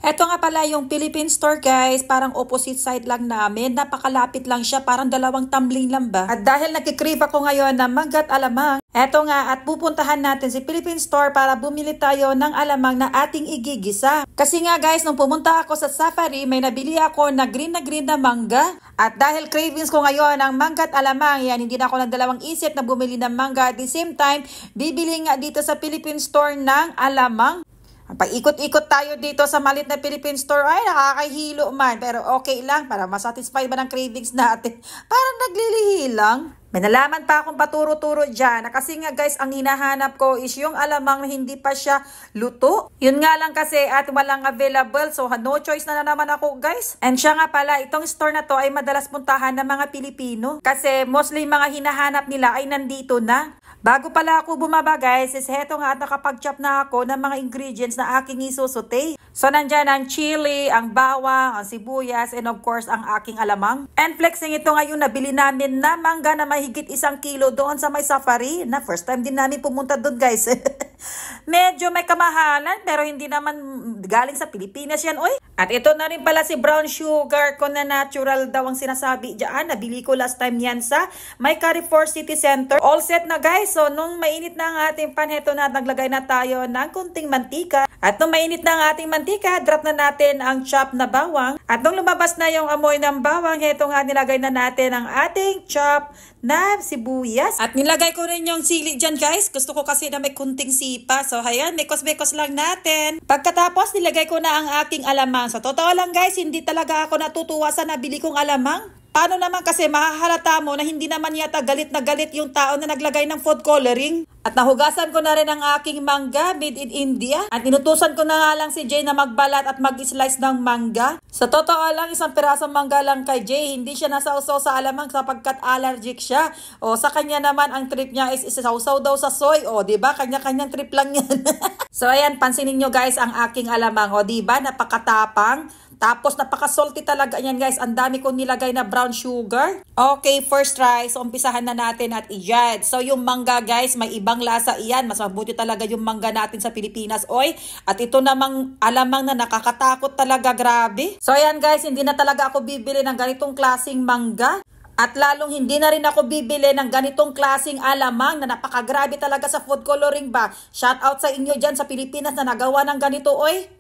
Eto nga pala yung Philippine store guys, parang opposite side lang namin. Napakalapit lang siya, parang 2 tumbling lang ba? At dahil nagkikrave ako ngayon ng mangga at alamang, eto nga at pupuntahan natin si Philippine store para bumili tayo ng alamang na ating igigisa. Kasi nga guys, nung pumunta ako sa safari, may nabili ako na green na mangga. At dahil cravings ko ngayon ng mangga at alamang, yan, hindi na ako nagdalawang isip na bumili ng mangga. At the same time, bibili nga dito sa Philippine store ng alamang. Pag-ikot-ikot tayo dito sa malit na Philippine store, ay nakakahilo man. Pero okay lang, para masatisfy ba ng cravings natin. Parang naglilihi lang. May nalaman pa akong paturo-turo dyan. Kasi nga guys, ang hinahanap ko is yung alamang na hindi pa siya luto. Yun nga lang kasi at walang available. So no choice na naman ako guys. And siya nga pala, itong store na to ay madalas puntahan ng mga Pilipino. Kasi mostly mga hinahanap nila ay nandito na. Bago pala ako bumaba guys, is heto nga at nakapag-chop na ako ng mga ingredients na aking isusute. So nandyan ang chili, ang bawang, ang sibuyas, and of course ang aking alamang. And flexing ito nga yung nabili namin na mangga na mahigit 1 kilo doon sa may safari. Na first time din namin pumunta doon guys. Medyo may kamahalan pero hindi naman galing sa Pilipinas yan oy. At ito na rin pala si brown sugar ko na natural daw ang sinasabi dyan. Nabili ko last time yan sa may Carrefour City Center. All set na guys. So nung mainit na ang ating pan, heto na naglagay na tayo ng kunting mantika. At nung mainit na ang ating mantika, drop na natin ang chop na bawang. At nung lumabas na yung amoy ng bawang, heto nga nilagay na natin ang ating chop na sibuyas. At nilagay ko rin yung sili dyan guys. Gusto ko kasi na may kunting sipa. So ayan, mekos-mekos lang natin. Pagkatapos, nilagay ko na ang aking alamang. Sa totoo lang guys, hindi talaga ako natutuwa sa nabili kong alamang. Paano naman kasi mahahalata mo na hindi naman yata galit na galit yung tao na naglagay ng food coloring? At nahugasan ko na rin ang aking mangga made in India. At inutusan ko na nga lang si Jay na magbalat at mag-slice ng mangga. Sa totoo lang, 1 pirasong mangga lang kay Jay. Hindi siya nasausaw sa alamang sapagkat allergic siya. O sa kanya naman, ang trip niya is isausaw daw sa soy. O diba, kanya-kanyang trip lang yan. So ayan, pansinin nyo guys ang aking alamang. O diba, napakatapang. Tapos napaka-salty talaga yan guys. Ang dami kong nilagay na brown sugar. Okay, first try. So umpisahan na natin at i-add. So yung mangga guys, may ibang lasa iyan. Mas mabuti talaga yung mangga natin sa Pilipinas. Oy, at ito namang alamang na nakakatakot talaga, grabe. So ayan guys, hindi na talaga ako bibili ng ganitong klaseng mangga. At lalong hindi na rin ako bibili ng ganitong klaseng alamang na napakagrabe talaga sa food coloring ba. Shout out sa inyo dyan sa Pilipinas na nagawa ng ganito oy.